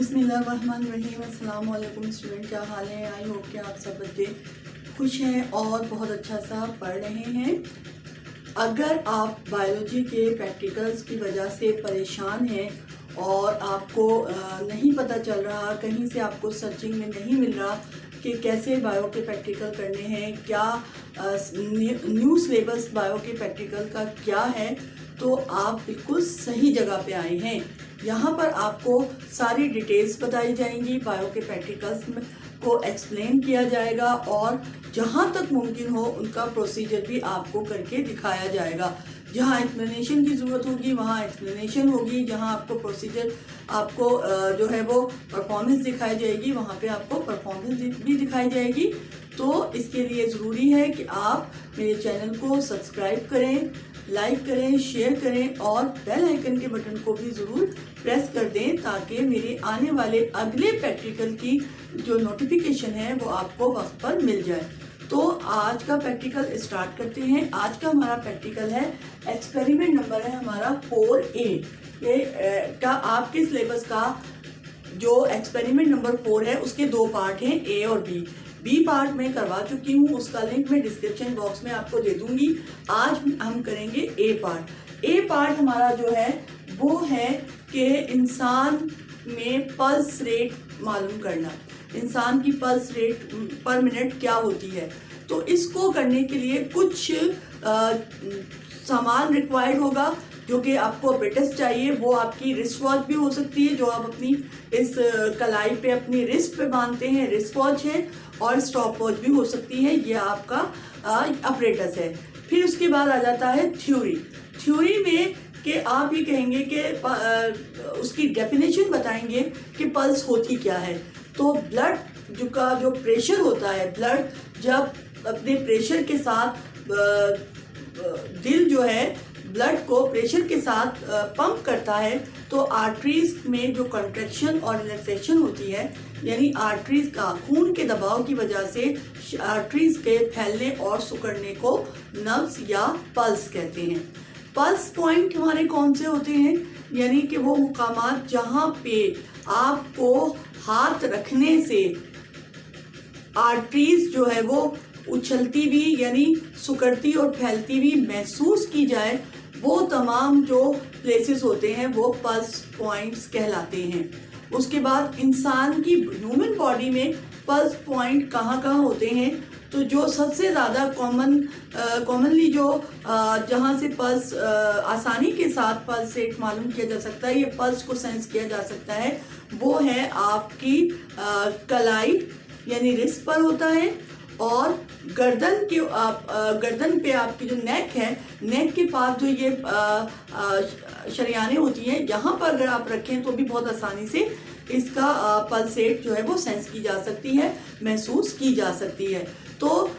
बिस्मिल्लाहिर्रहमानिर्रहीम। अस्सलाम वालेकुम स्टूडेंट, क्या हाल है? आई होप कि आप सब बच्चे खुश हैं और बहुत अच्छा सा पढ़ रहे हैं। अगर आप बायोलॉजी के प्रैक्टिकल्स की वजह से परेशान हैं और आपको नहीं पता चल रहा, कहीं से आपको सर्चिंग में नहीं मिल रहा कि कैसे बायो के प्रैक्टिकल करने हैं, क्या न्यू सिलेबस बायो के प्रैक्टिकल का क्या है, तो आप बिल्कुल सही जगह पे आए हैं। यहाँ पर आपको सारी डिटेल्स बताई जाएंगी, बायो के प्रैक्टिकल्स को एक्सप्लेन किया जाएगा और जहाँ तक मुमकिन हो उनका प्रोसीजर भी आपको करके दिखाया जाएगा। जहाँ एक्सप्लेनेशन की ज़रूरत होगी वहाँ एक्सप्लेनेशन होगी, जहाँ आपको प्रोसीजर आपको जो है वो परफॉर्मेंस दिखाई जाएगी वहाँ पे आपको परफॉर्मेंस भी दिखाई जाएगी। तो इसके लिए ज़रूरी है कि आप मेरे चैनल को सब्सक्राइब करें, लाइक करें, शेयर करें और बेल आइकन के बटन को भी ज़रूर प्रेस कर दें ताकि मेरे आने वाले अगले प्रैक्टिकल की जो नोटिफिकेशन है वो आपको वक्त पर मिल जाए। तो आज का प्रैक्टिकल स्टार्ट करते हैं। आज का हमारा प्रैक्टिकल है, एक्सपेरिमेंट नंबर है हमारा 4A। ये का आपके सिलेबस का जो एक्सपेरिमेंट नंबर 4 है उसके दो पार्ट हैं, ए और बी पार्ट में करवा चुकी हूँ, उसका लिंक मैं डिस्क्रिप्शन बॉक्स में आपको दे दूंगी। आज हम करेंगे ए पार्ट। ए पार्ट हमारा जो है वो है कि इंसान में पल्स रेट मालूम करना, इंसान की पल्स रेट पर मिनट क्या होती है। तो इसको करने के लिए कुछ सामान रिक्वायर्ड होगा जो कि आपको अपरेटस चाहिए। वो आपकी रिस्ट वॉच भी हो सकती है जो आप अपनी इस कलाई पे अपनी रिस्ट पे बांधते हैं, रिस्ट वॉच है, और स्टॉप वॉच भी हो सकती है, ये आपका अपरेटस है। फिर उसके बाद आ जाता है थ्योरी में कि आप ये कहेंगे कि उसकी डेफिनेशन बताएंगे कि पल्स होती क्या है। तो ब्लड जो प्रेशर होता है, ब्लड जब अपने प्रेशर के साथ दिल जो है ब्लड को प्रेशर के साथ पंप करता है तो आर्टरीज में जो कंट्रैक्शन और रिलैक्सेशन होती है, यानी आर्टरीज का खून के दबाव की वजह से आर्टरीज के फैलने और सिकुड़ने को नर्व्स या पल्स कहते हैं। पल्स पॉइंट हमारे कौन से होते हैं, यानी कि वो मुकामात जहाँ पे आपको हाथ रखने से आर्टरीज जो है वो उछलती भी यानी सिकुड़ती और फैलती भी महसूस की जाए, वो तमाम जो प्लेसेस होते हैं वो पल्स पॉइंट्स कहलाते हैं। उसके बाद इंसान की ह्यूमन बॉडी में पल्स पॉइंट कहाँ कहाँ होते हैं, तो जो सबसे ज़्यादा कॉमनली जो जहाँ से पल्स आसानी के साथ पल्स रेट मालूम किया जा सकता है, ये पल्स को सेंस किया जा सकता है, वो है आपकी कलाई यानी रिस्ट पर होता है, और गर्दन पे आपकी जो नेक है, नेक के पास जो ये शरियानें होती हैं, यहाँ पर अगर आप रखें तो भी बहुत आसानी से इसका पल्स रेट जो है वो सेंस की जा सकती है, महसूस की जा सकती है। तो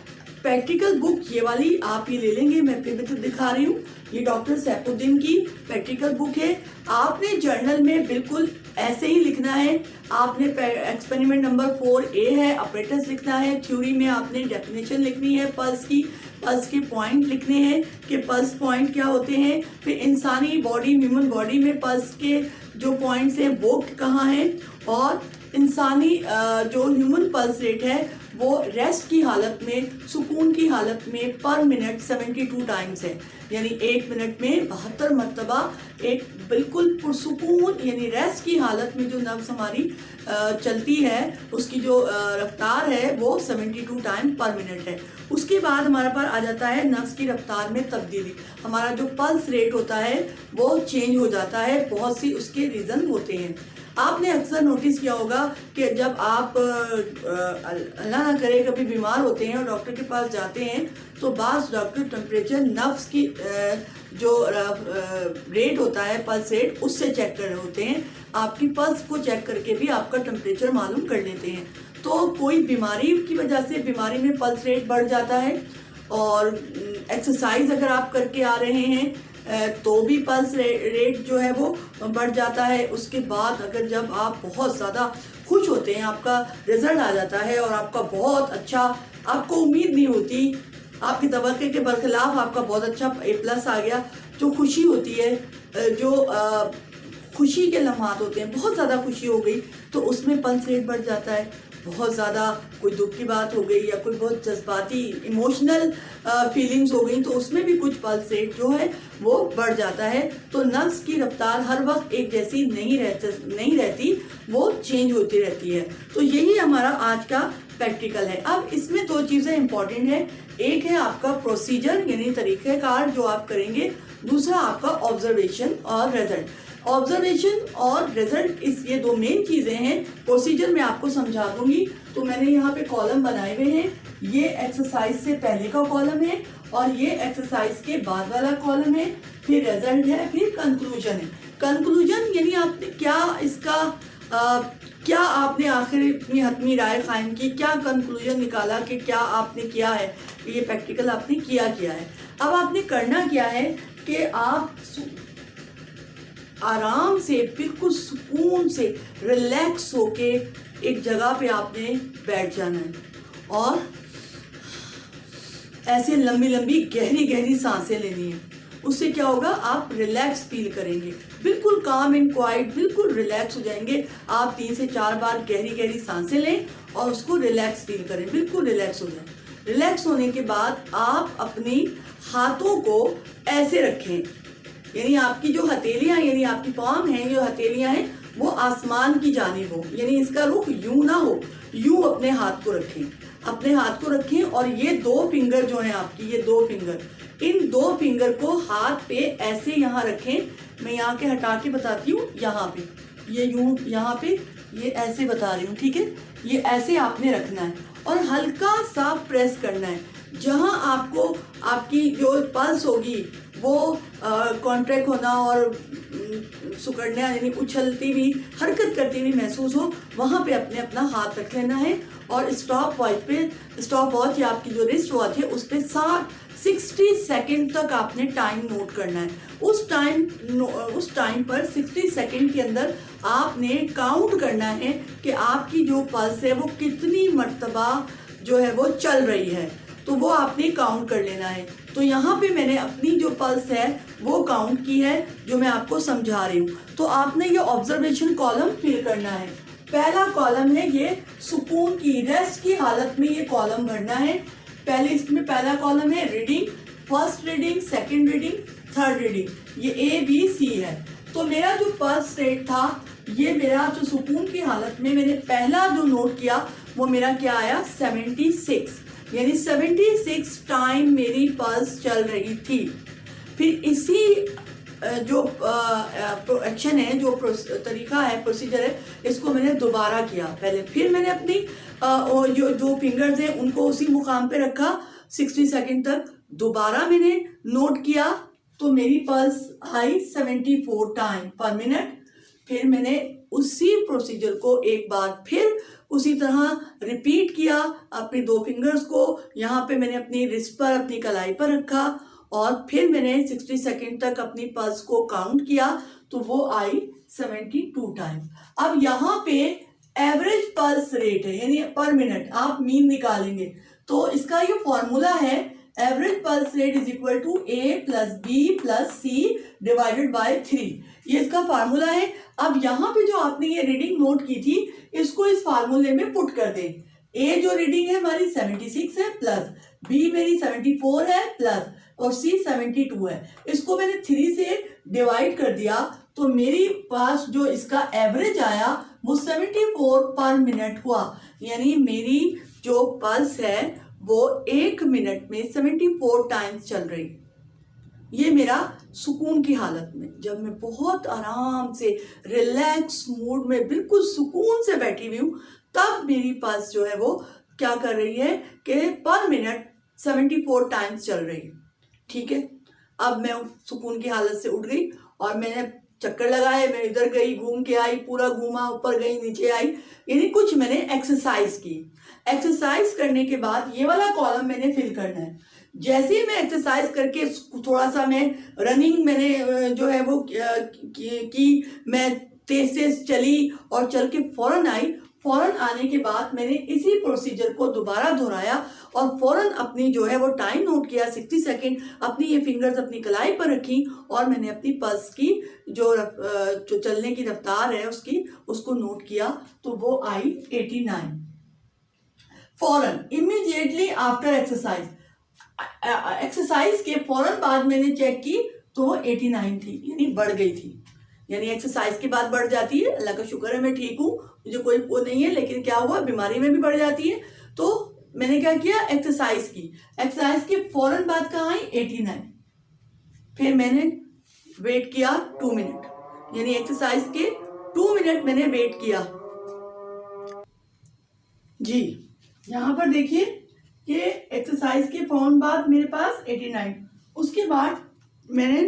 प्रैक्टिकल बुक ये वाली आप ये ले लेंगे, मैं फिर भी दिखा रही हूँ, ये डॉक्टर सैफुद्दीन की प्रैक्टिकल बुक है। आपने जर्नल में बिल्कुल ऐसे ही लिखना है, आपने एक्सपेरिमेंट नंबर 4A है, अपरेटस लिखना है, थ्योरी में आपने डेफिनेशन लिखनी है, पल्स के पॉइंट लिखने हैं कि पल्स पॉइंट क्या होते हैं, फिर इंसानी बॉडी ह्यूमन बॉडी में पल्स के जो पॉइंट्स हैं वो कहाँ हैं, और इंसानी जो ह्यूमन पल्स रेट है वो रेस्ट की हालत में, सुकून की हालत में पर मिनट 72 टाइम्स है, यानी 1 मिनट में 72 मरतबा एक बिल्कुल पुरसुकून यानी रेस्ट की हालत में जो नब्ज हमारी चलती है उसकी जो रफ्तार है वो 72 टाइम पर मिनट है। उसके बाद हमारे पास आ जाता है नब्ज की रफ्तार में तब्दीली, हमारा जो पल्स रेट होता है वो चेंज हो जाता है, बहुत सी उसके रीज़न होते हैं। आपने अक्सर नोटिस किया होगा कि जब आप अल्लाह ना करे कभी बीमार होते हैं और डॉक्टर के पास जाते हैं तो बाज़ डॉक्टर टेम्परेचर नब्ज की जो रेट होता है पल्स रेट उससे चेक कर रहे होते हैं, आपकी पल्स को चेक करके भी आपका टेम्परेचर मालूम कर लेते हैं। तो कोई बीमारी की वजह से बीमारी में पल्स रेट बढ़ जाता है, और एक्सरसाइज अगर आप करके आ रहे हैं तो भी पल्स रेट जो है वो बढ़ जाता है। उसके बाद अगर जब आप बहुत ज़्यादा खुश होते हैं, आपका रिजल्ट आ जाता है और आपका बहुत अच्छा, आपको उम्मीद नहीं होती, आपकी तवक्के के बरखिलाफ आपका बहुत अच्छा A+ आ गया, जो खुशी होती है, जो खुशी के लम्हात होते हैं, बहुत ज़्यादा खुशी हो गई तो उसमें पल्स रेट बढ़ जाता है, बहुत ज़्यादा कोई दुख की बात हो गई या कोई बहुत जज्बाती इमोशनल फीलिंग्स हो गई तो उसमें भी कुछ पल्स रेट जो है वो बढ़ जाता है। तो नब्ज़ की रफ्तार हर वक्त एक जैसी नहीं रहती, वो चेंज होती रहती है। तो यही हमारा आज का प्रैक्टिकल है। अब इसमें दो चीज़ें इंपॉर्टेंट है, एक है आपका प्रोसीजर यानी तरीक़ेकार जो आप करेंगे, दूसरा आपका ऑब्जर्वेशन और रिजल्ट। ऑब्जर्वेशन और रिजल्ट इस ये दो मेन चीज़ें हैं। प्रोसीजर मैं आपको समझा दूंगी। तो मैंने यहाँ पे कॉलम बनाए हुए हैं, ये एक्सरसाइज से पहले का कॉलम है और ये एक्सरसाइज के बाद वाला कॉलम है, फिर रिजल्ट है, फिर कंक्लूजन है। कंक्लूजन यानी आपने क्या इसका क्या आपने आखिर इतनी हतमी राय कायम की, क्या कंक्लूजन निकाला कि क्या आपने किया है, ये प्रैक्टिकल आपने किया है। अब आपने करना क्या है कि आप आराम से बिल्कुल सुकून से रिलैक्स होके एक जगह पे आपने बैठ जाना है और ऐसे लंबी लंबी गहरी गहरी सांसें लेनी है। उससे क्या होगा, आप रिलैक्स फील करेंगे, बिल्कुल काम एंड क्वाइट, बिल्कुल रिलैक्स हो जाएंगे। आप 3 से 4 बार गहरी गहरी सांसें लें और उसको रिलैक्स फील करें, बिल्कुल रिलैक्स हो जाए। रिलैक्स होने के बाद आप अपनी हाथों को ऐसे रखें, यानी आपकी जो हथेलियाँ यानी आपकी पाम हैं, जो हथेलियाँ हैं वो आसमान की जानिब हो, यानी इसका रुख यूं ना हो, यूं अपने हाथ को रखें, अपने हाथ को रखें। और ये 2 फिंगर जो हैं आपकी, ये 2 फिंगर, इन 2 फिंगर को हाथ पे ऐसे यहाँ रखें। मैं यहाँ के हटा के बताती हूँ, यहाँ पे ये यूं, यहाँ पे ये ऐसे बता रही हूँ, ठीक है। ये ऐसे आपने रखना है और हल्का सा प्रेस करना है। जहाँ आपको आपकी जो पल्स होगी वो कॉन्ट्रैक्ट होना और सुकड़ना यानी उछलती हुई, हरकत करती हुई महसूस हो, वहाँ पे अपने अपना हाथ रख लेना है और स्टॉप वॉच या आपकी जो रिस्ट वॉच है उस पर 60 सेकेंड तक आपने टाइम नोट करना है। उस टाइम पर 60 सेकेंड के अंदर आपने काउंट करना है कि आपकी जो पल्स है वो कितनी मर्तबा जो है वो चल रही है, तो वो आपने काउंट कर लेना है। तो यहाँ पे मैंने अपनी जो पल्स है वो काउंट की है, जो मैं आपको समझा रही हूँ। तो आपने ये ऑब्जर्वेशन कॉलम फिल करना है। पहला कॉलम है ये सुकून की, रेस्ट की हालत में ये कॉलम भरना है। पहले इसमें पहला कॉलम है reading, first reading, second reading, third reading, ये ABC है। तो मेरा जो पल्स रेट था, ये मेरा जो सुकून की हालत में मैंने पहला जो नोट किया वो मेरा क्या आया, 76, यानी 76 टाइम मेरी पल्स चल रही थी। फिर इसी जो एक्शन है, जो तरीका है, प्रोसीजर है, इसको मैंने दोबारा किया पहले। फिर मैंने अपनी जो फिंगर्स हैं उनको उसी मुकाम पे रखा 60 सेकंड तक। दोबारा मैंने नोट किया तो मेरी पल्स आई 74 टाइम पर मिनट। फिर मैंने उसी प्रोसीजर को एक बार फिर उसी तरह रिपीट किया। अपनी 2 फिंगर्स को यहाँ पे मैंने अपनी रिस्ट पर, अपनी कलाई पर रखा और फिर मैंने 60 सेकंड तक अपनी पल्स को काउंट किया तो वो आई 72 टाइम। अब यहाँ पे एवरेज पल्स रेट है, यानी पर मिनट आप मीन निकालेंगे। तो इसका ये फॉर्मूला है, average pulse rate is equal to A+B+C divided by 3, ये इसका फार्मूला है। अब यहाँ पे जो आपने ये रीडिंग नोट की थी, इसको इस फार्मूले में पुट कर दें। A जो रीडिंग है हमारी 76 है, प्लस B मेरी 74 है, प्लस और C 72 है। इसको मैंने 3 से डिवाइड कर दिया तो मेरी पास जो इसका एवरेज आया वो 74 पर मिनट हुआ, यानी मेरी जो पल्स है वो 1 मिनट में 74 टाइम्स चल रही। ये मेरा सुकून की हालत में, जब मैं बहुत आराम से रिलैक्स मूड में बिल्कुल सुकून से बैठी हुई हूँ, तब मेरी पल्स जो है वो क्या कर रही है कि पर मिनट 74 टाइम्स चल रही है। ठीक है, अब मैं सुकून की हालत से उठ गई और मैंने चक्कर लगाए, मैं इधर गई, घूम के आई, पूरा घूमा, ऊपर गई, नीचे आई, यानी कुछ मैंने एक्सरसाइज की। एक्सरसाइज करने के बाद ये वाला कॉलम मैंने फिल करना है। जैसे ही मैं एक्सरसाइज करके थोड़ा सा मैं रनिंग मैंने जो है वो की मैं तेज तेज चली और चल के फौरन आई, फौरन आने के बाद मैंने इसी प्रोसीजर को दोबारा दोहराया और फौरन अपनी जो है वो टाइम नोट किया 60 सेकेंड, अपनी ये फिंगर्स अपनी कलाई पर रखी और मैंने अपनी पल्स की जो चलने की रफ्तार है उसको नोट किया, तो वो आई 89। फौरन इमीडिएटली आफ्टर एक्सरसाइज, एक्सरसाइज के फौरन बाद मैंने चेक की तो वो 89 थी, यानी बढ़ गई थी। यानी एक्सरसाइज के बाद बढ़ जाती है, अल्लाह का शुक्र है मैं ठीक हूँ, मुझे कोई वो नहीं है, लेकिन क्या हुआ बीमारी में भी बढ़ जाती है। तो मैंने क्या किया, एक्सरसाइज के फौरन बाद कहाँ आई 89। फिर मैंने वेट किया 2 मिनट, यानी एक्सरसाइज के 2 मिनट मैंने वेट किया जी। यहाँ पर देखिए कि एक्सरसाइज के फौरन बाद मेरे पास 89, उसके बाद मैंने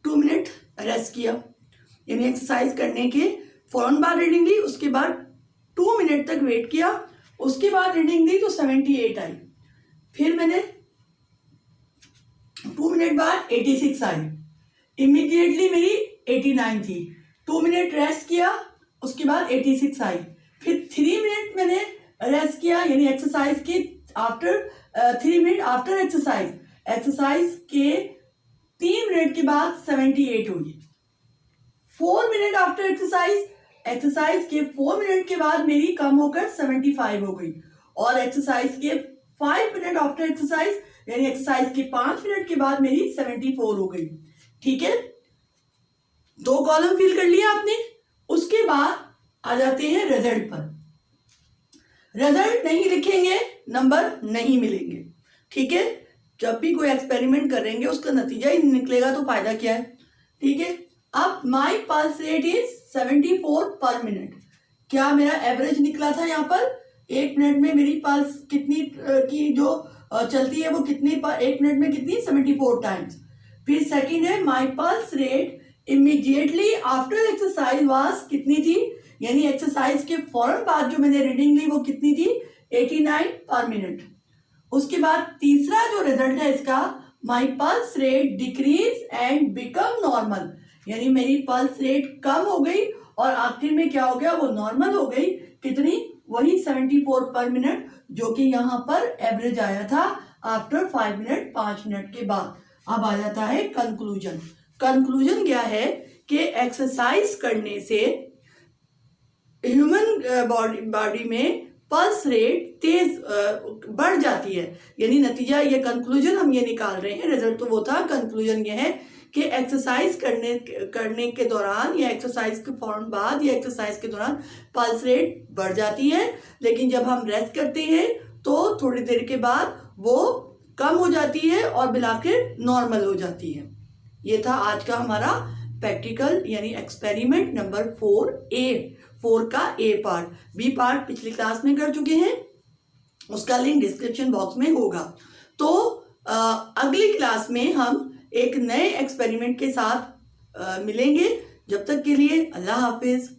2 मिनट रेस्ट किया, यानी एक्सरसाइज करने के फौरन बाद रीडिंग ली, उसके बाद 2 मिनट तक वेट किया, उसके बाद रीडिंग दी तो 78 आई। फिर मैंने 2 मिनट बाद 86 आई, इमीडिएटली मेरी 89 थी। 2 मिनट रेस्ट किया, उसके बाद 86 आई। फिर 3 मिनट मैंने रेस्ट किया, यानी एक्सरसाइज के आफ्टर 3 मिनट आफ्टर एक्सरसाइज के 3 मिनट के बाद 78 हुई। 4 मिनट आफ्टर एक्सरसाइज के 4 मिनट के बाद मेरी कम होकर 75 हो गई, और एक्सरसाइज के 5 मिनट आफ्टर एक्सरसाइज, यानी एक्सरसाइज के 5 मिनट के बाद मेरी 74 हो गई। ठीक है, 2 कॉलम फिल कर लिया आपने। उसके बाद आ जाते हैं रिजल्ट पर। रिजल्ट नहीं लिखेंगे नंबर नहीं मिलेंगे। ठीक है, जब भी कोई एक्सपेरिमेंट करेंगे उसका नतीजा ही निकलेगा तो फायदा क्या है। ठीक है, अब माई पल्स रेट इज 74 पर मिनट। क्या मेरा एवरेज निकला था यहाँ पर, 1 मिनट में मेरी पल्स कितनी की जो चलती है वो कितनी पर 1 मिनट में कितनी 74 टाइम्स। फिर सेकंड है my pulse rate immediately after exercise was कितनी थी, यानी एक्सरसाइज के फौरन बाद जो मैंने रीडिंग ली वो कितनी थी 89 पर मिनट। उसके बाद तीसरा जो रिजल्ट है इसका, my pulse rate decrease and become normal, यानी मेरी पल्स रेट कम हो गई और आखिर में क्या हो गया, वो नॉर्मल हो गई। कितनी, वही 74 पर मिनट, जो कि यहाँ पर एवरेज आया था आफ्टर 5 मिनट 5 मिनट के बाद। अब आ जाता है कंक्लूजन। कंक्लूजन क्या है कि एक्सरसाइज करने से ह्यूमन बॉडी में पल्स रेट तेज बढ़ जाती है, यानी नतीजा ये कंक्लूजन हम ये निकाल रहे हैं। रिजल्ट तो वो था, कंक्लूजन ये है कि एक्सरसाइज करने के दौरान या एक्सरसाइज के फौरन बाद या एक्सरसाइज के दौरान पल्स रेट बढ़ जाती है, लेकिन जब हम रेस्ट करते हैं तो थोड़ी देर के बाद वो कम हो जाती है और बिलाकर नॉर्मल हो जाती है। ये था आज का हमारा प्रैक्टिकल यानी एक्सपेरिमेंट नंबर 4 का ए पार्ट। बी पार्ट पिछली क्लास में कर चुके हैं, उसका लिंक डिस्क्रिप्शन बॉक्स में होगा। तो अगली क्लास में हम एक नए एक्सपेरिमेंट के साथ मिलेंगे। जब तक के लिए अल्लाह हाफिज।